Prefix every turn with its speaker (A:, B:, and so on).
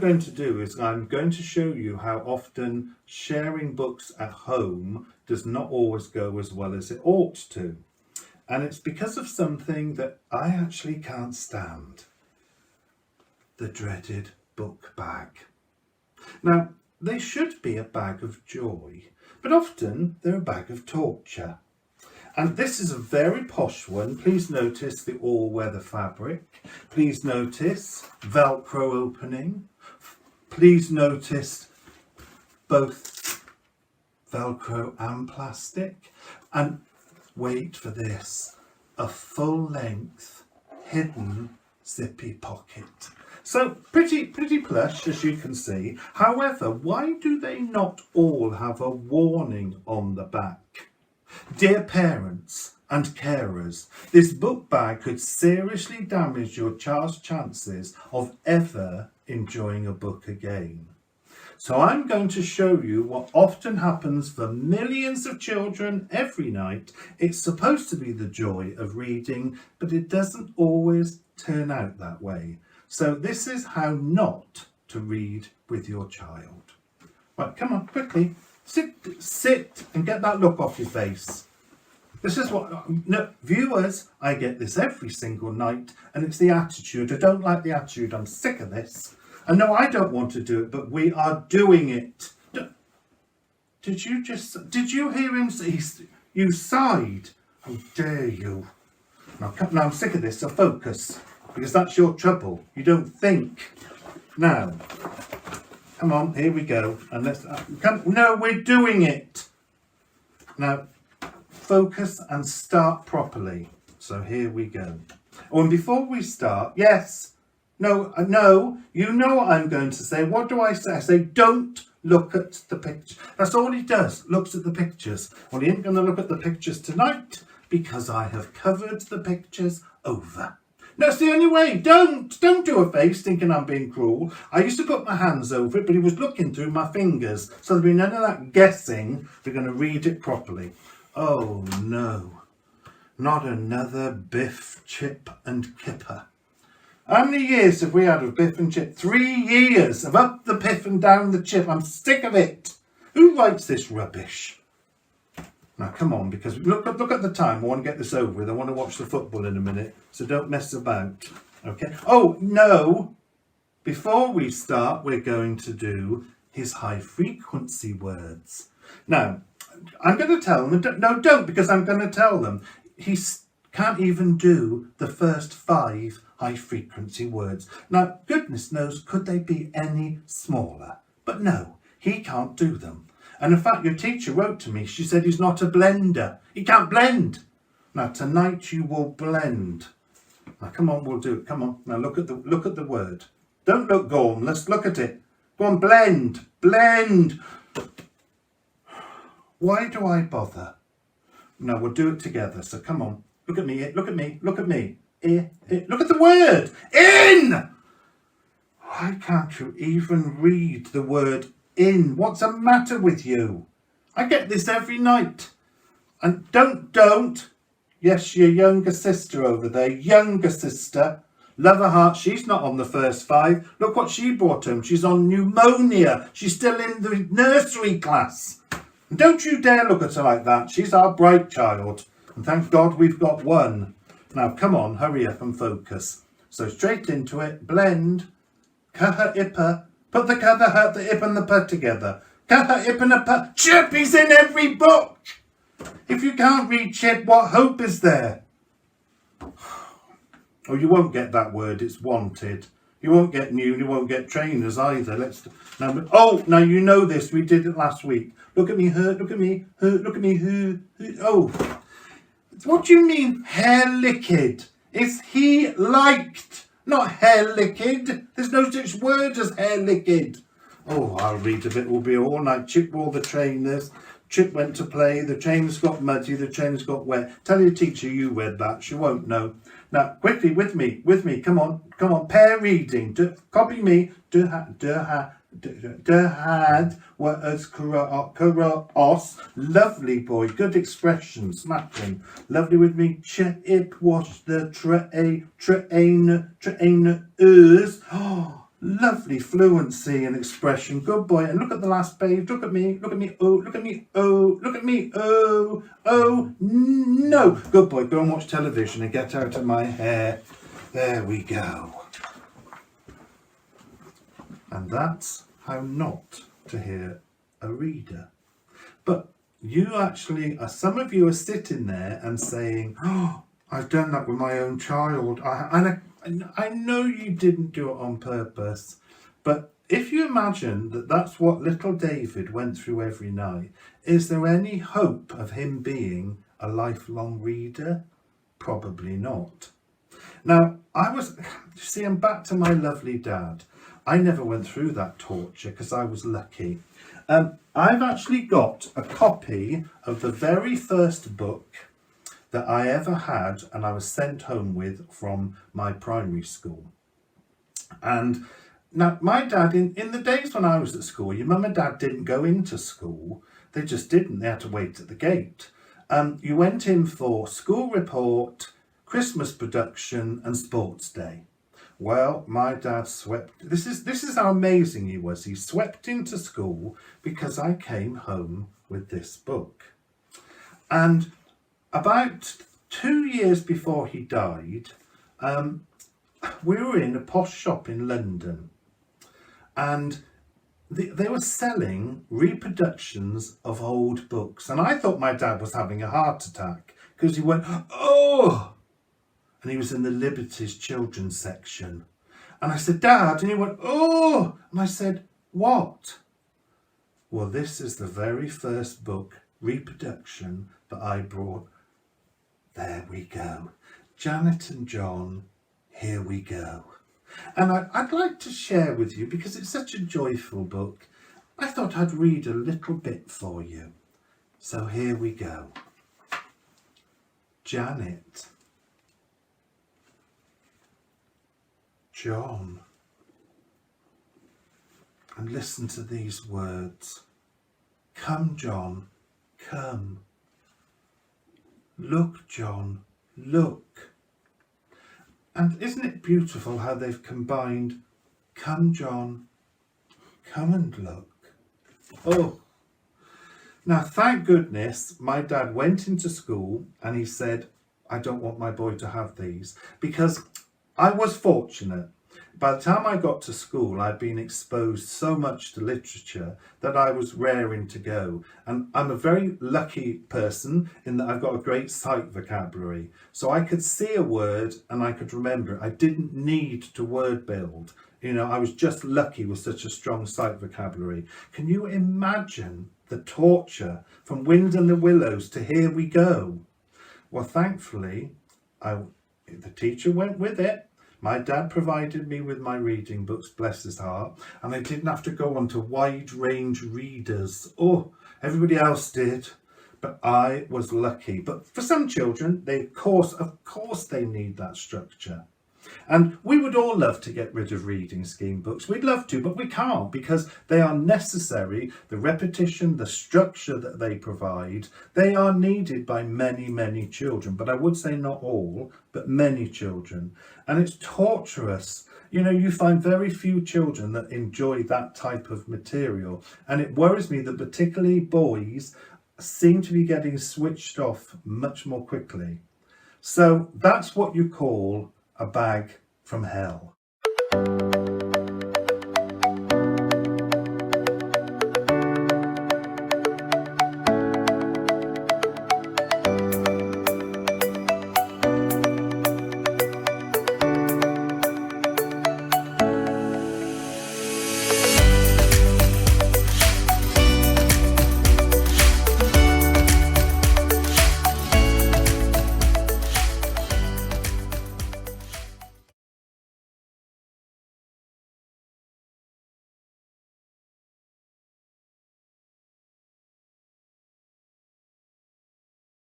A: going to do is I'm going to show you how often sharing books at home does not always go as well as it ought to. And it's because of something that I actually can't stand. The dreaded book bag. Now, they should be a bag of joy, but often they're a bag of torture. And this is a very posh one. Please notice the all-weather fabric. Please notice Velcro opening. Please notice both Velcro and plastic. And wait for this, a full-length hidden zippy pocket. So pretty plush, as you can see. However, why do they not all have a warning on the back? Dear parents and carers, this book bag could seriously damage your child's chances of ever enjoying a book again. So I'm going to show you what often happens for millions of children every night. It's supposed to be the joy of reading, but it doesn't always turn out that way. So this is how not to read with your child. Right, come on, quickly. Sit and get that look off your face. This is what, no, viewers, I get this every single night, and it's the attitude. I don't like the attitude. I'm sick of this. And no, I don't want to do it, but we are doing it. Did you hear him say, you sighed? How dare you? Now I'm sick of this, so focus, because that's your trouble. You don't think. Now, come on, here we go. And let's, no, we're doing it. Now, focus and start properly. So here we go. Oh, and before we start, yes, no, you know what I'm going to say. What do I say? I say, don't look at the picture. That's all he does, looks at the pictures. Well, he ain't going to look at the pictures tonight because I have covered the pictures over. That's the only way. Don't do a face thinking I'm being cruel. I used to put my hands over it, but he was looking through my fingers. So there'll be none of that guessing. We're going to read it properly. Oh no, not another Biff, Chip and Kipper. How many years have we had of Biff and Chip? 3 years of up the Biff and down the Chip. I'm sick of it. Who writes this rubbish? Now come on, because look at the time. I want to get this over with. I want to watch the football in a minute, so don't mess about. Okay. Oh no! Before we start, we're going to do his high frequency words. Now, I'm going to tell them. No, don't, because I'm going to tell them. He can't even do the first 5 high frequency words. Now, goodness knows, could they be any smaller? But no, he can't do them. And in fact, your teacher wrote to me. She said he's not a blender. He can't blend. Now, tonight you will blend. Now, come on, we'll do it. Come on. Now, look at the word. Don't look, Gorm. Let's look at it. Go on, blend. Blend. Why do I bother? No, we'll do it together. So come on. Look at me. Look at me. Look at me. Look at the word. In. Why can't you even read the word in? What's the matter with you? I get this every night. And don't. Yes, your younger sister over there. Younger sister. Love her heart. She's not on the first 5. Look what she brought home. She's on pneumonia. She's still in the nursery class. Don't you dare look at her like that. She's our bright child. And thank God we've got one. Now, come on, hurry up and focus. So straight into it. Blend. Kaha ippa. Put the ka, the ip and the pa together. Kaha ip and a pa. Chip is in every book. If you can't read Chip, what hope is there? Oh, you won't get that word. It's wanted. You won't get new. You won't get trainers either. Now you know this. We did it last week. Look at me, hurt. Look at me, hurt. Look at me, hurt. Oh, what do you mean, hair liquid? It's he liked, not hair liquid. There's no such word as hair liquid. Oh, I'll read a bit. We'll be all night. Chip wore the trainers. Chip went to play. The trainers got muddy. The trainers got wet. Tell your teacher you read that. She won't know. Now, quickly, with me. Come on. Pair reading. Copy me. Had was os. Lovely boy. Good expression. Smashing. Lovely with me. Chip wash the trainers. Oh, lovely fluency and expression. Good boy. And look at the last page. Look at me. Look at me. Oh, look at me. Oh, look at me. Oh, oh, no. Good boy. Go and watch television and get out of my hair. There we go. And that's how not to hear a reader. But you actually, some of you are sitting there and saying, oh, I've done that with my own child. I know you didn't do it on purpose, but if you imagine that that's what little David went through every night, is there any hope of him being a lifelong reader? Probably not. Now, I'm back to my lovely dad. I never went through that torture because I was lucky. I've actually got a copy of the very first book that I ever had and I was sent home with from my primary school. And now my dad, in the days when I was at school, your mum and dad didn't go into school. They just didn't. They had to wait at the gate. You went in for school report, Christmas production and sports day. Well, my dad swept. This is how amazing he was. He swept into school because I came home with this book. And about 2 years before he died, we were in a posh shop in London, and they were selling reproductions of old books. And I thought my dad was having a heart attack because he went, oh, and he was in the Liberties children's section. And I said, Dad, and he went, oh, and I said, what? Well, this is the very first book reproduction that I brought. There we go. Janet and John, here we go. And I'd like to share with you, because it's such a joyful book, I thought I'd read a little bit for you. So here we go. Janet. John. And listen to these words. Come, John, come. Look, John, look. And isn't it beautiful how they've combined come, John, come and look. Oh, now thank goodness my dad went into school and he said, I don't want my boy to have these, because I was fortunate. By the time I got to school, I'd been exposed so much to literature that I was raring to go. And I'm a very lucky person in that I've got a great sight vocabulary. So I could see a word and I could remember it. I didn't need to word build. You know, I was just lucky with such a strong sight vocabulary. Can you imagine the torture from Wind and the Willows to Here We Go? Well, thankfully, the teacher went with it. My dad provided me with my reading books, bless his heart, and I didn't have to go on to wide range readers. Oh, everybody else did, but I was lucky. But for some children, of course they need that structure. And we would all love to get rid of reading scheme books. We'd love to, but we can't, because they are necessary. The repetition, the structure that they provide, they are needed by many, many children. But I would say not all, but many children. And it's torturous. You know, you find very few children that enjoy that type of material. And it worries me that particularly boys seem to be getting switched off much more quickly. So that's what you call a bag from hell.